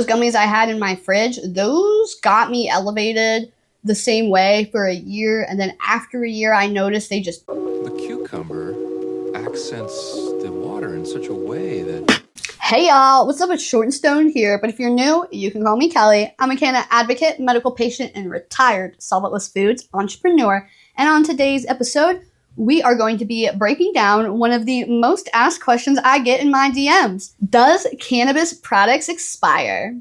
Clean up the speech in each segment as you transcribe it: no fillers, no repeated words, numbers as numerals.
Those gummies I had in my fridge, those got me elevated the same way for a year, and then after a year I noticed they just... The cucumber accents the water in such a way that... Hey y'all, what's up? It's Short and Stone here, but if you're new, you can call me Kelly. I'm a Canna advocate, medical patient, and retired solventless foods entrepreneur. And on today's episode, we are going to be breaking down one of the most asked questions I get in my DMs. Does cannabis products expire?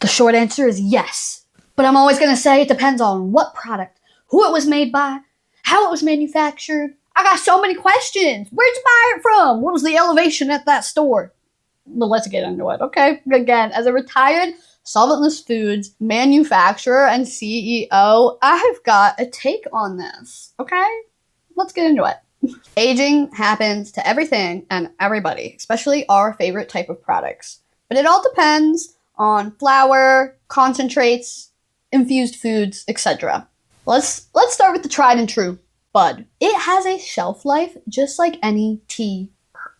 The short answer is yes. But I'm always going to say it depends on what product, who it was made by, how it was manufactured. I got so many questions. Where'd you buy it from? What was the elevation at that store? But let's get into it, okay? Again, as a retired solventless foods manufacturer and CEO, I've got a take on this, okay? Let's get into it. Aging happens to everything and everybody, especially our favorite type of products. But it all depends on flower, concentrates, infused foods, etc. Let's start with the tried and true, bud. It has a shelf life just like any tea,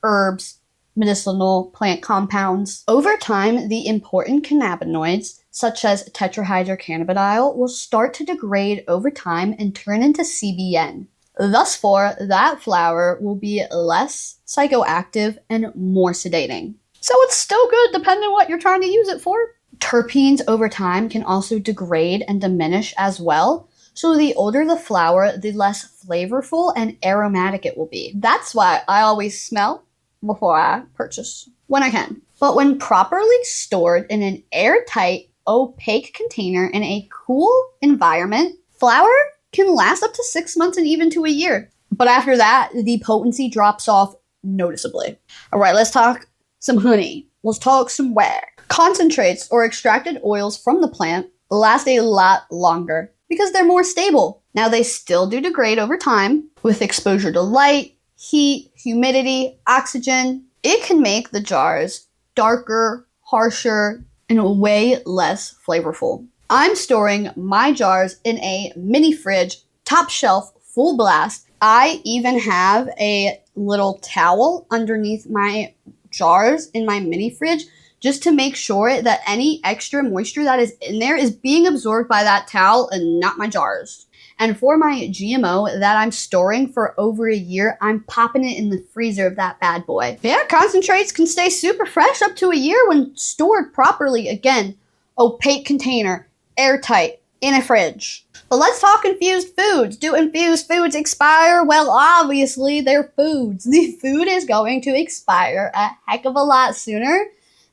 herbs, medicinal plant compounds. Over time, the important cannabinoids, such as tetrahydrocannabidiol, will start to degrade over time and turn into CBN. Thus, that flower will be less psychoactive and more sedating. So it's still good depending on what you're trying to use it for. Terpenes over time can also degrade and diminish as well. So the older the flower, the less flavorful and aromatic it will be. That's why I always smell before I purchase when I can. But when properly stored in an airtight, opaque container in a cool environment, flower can last up to 6 months and even to a year. But after that, the potency drops off noticeably. All right, let's talk some honey. Let's talk some wax. Concentrates or extracted oils from the plant last a lot longer because they're more stable. Now, they still do degrade over time with exposure to light, heat, humidity, oxygen. It can make the jars darker, harsher, and way less flavorful. I'm storing my jars in a mini fridge, top shelf, full blast. I even have a little towel underneath my jars in my mini fridge just to make sure that any extra moisture that is in there is being absorbed by that towel and not my jars. And for my GMO that I'm storing for over a year, I'm popping it in the freezer of that bad boy. Yeah, concentrates can stay super fresh up to a year when stored properly. Again, opaque container, airtight, in a fridge. But let's talk infused foods. Do infused foods expire? Well, obviously they're foods. The food is going to expire a heck of a lot sooner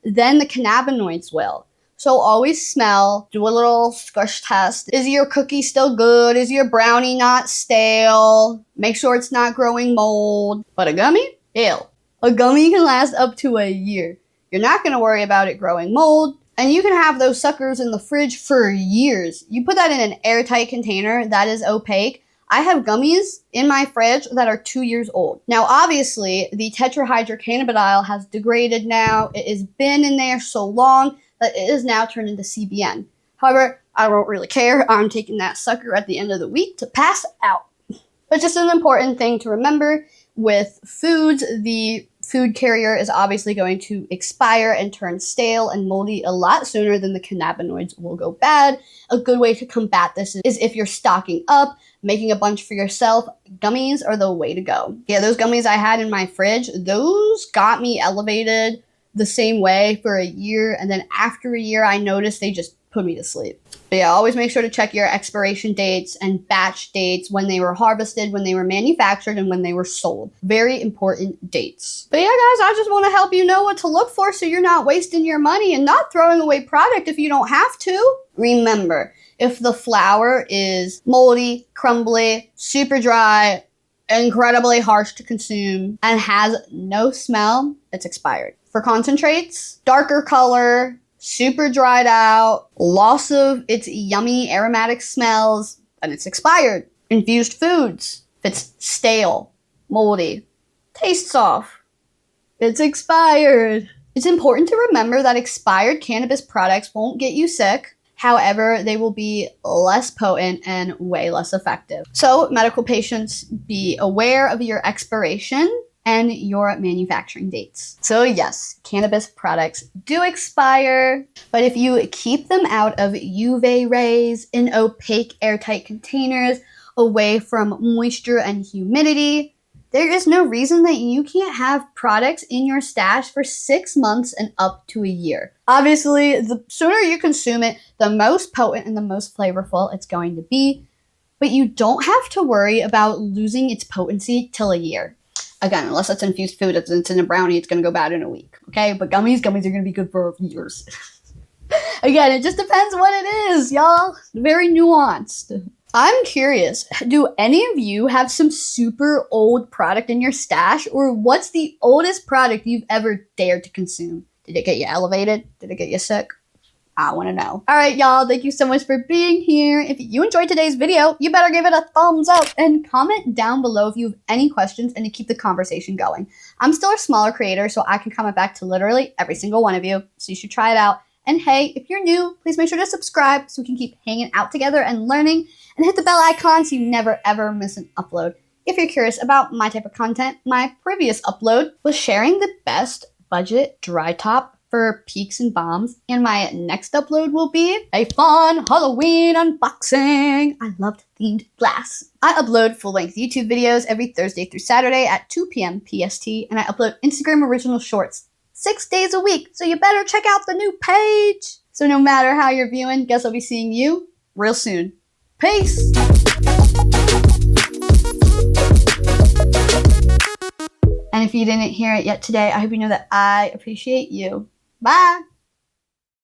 than the cannabinoids will. So always smell, do a little squish test. Is your cookie still good? Is your brownie not stale? Make sure it's not growing mold. But a gummy? Ew. A gummy can last up to a year. You're not going to worry about it growing mold. And you can have those suckers in the fridge for years. You put that in an airtight container that is opaque. I have gummies in my fridge that are 2 years old. Now, obviously, the tetrahydrocannabidiol has degraded now. It has been in there so long that it is now turned into CBN. However, I don't really care. I'm taking that sucker at the end of the week to pass out. But just an important thing to remember with foods, the food carrier is obviously going to expire and turn stale and moldy a lot sooner than the cannabinoids will go bad. A good way to combat this is if you're stocking up, making a bunch for yourself, gummies are the way to go. Yeah, those gummies I had in my fridge, those got me elevated the same way for a year, and then after a year I noticed they just put me to sleep. But yeah, always make sure to check your expiration dates and batch dates, when they were harvested, when they were manufactured, and when they were sold. Very important dates. But yeah, guys, I just want to help you know what to look for so you're not wasting your money and not throwing away product if you don't have to. Remember, if the flower is moldy, crumbly, super dry, incredibly harsh to consume, and has no smell, it's expired. For concentrates, darker color, super dried out, loss of its yummy aromatic smells, and it's expired. Infused foods, if it's stale, moldy, tastes off, it's expired. It's important to remember that expired cannabis products won't get you sick. However, they will be less potent and way less effective. So medical patients, be aware of your expiration and your manufacturing dates. So yes, cannabis products do expire, but if you keep them out of UV rays in opaque airtight containers away from moisture and humidity, there is no reason that you can't have products in your stash for 6 months and up to a year. Obviously, the sooner you consume it, the most potent and the most flavorful it's going to be, but you don't have to worry about losing its potency till a year. Again, unless it's infused food, it's in a brownie, it's going to go bad in a week, okay? But gummies are going to be good for years. Again, it just depends what it is, y'all. Very nuanced. I'm curious, do any of you have some super old product in your stash, or what's the oldest product you've ever dared to consume? Did it get you elevated? Did it get you sick? I want to know. All right, y'all, thank you so much for being here. If you enjoyed today's video, you better give it a thumbs up and comment down below if you have any questions and to keep the conversation going. I'm still a smaller creator, so I can comment back to literally every single one of you, so you should try it out. And hey, if you're new, please make sure to subscribe so we can keep hanging out together and learning, and hit the bell icon so you never ever miss an upload. If you're curious about my type of content, my previous upload was sharing the best budget dry top for peaks and bombs, and my next upload will be a fun Halloween unboxing. I loved themed glass. I upload full-length YouTube videos every Thursday through Saturday at 2 p.m. PST, and I upload Instagram original shorts 6 days a week, so you better check out the new page. So no matter how you're viewing, guess I'll be seeing you real soon. Peace! And if you didn't hear it yet today, I hope you know that I appreciate you. Bye!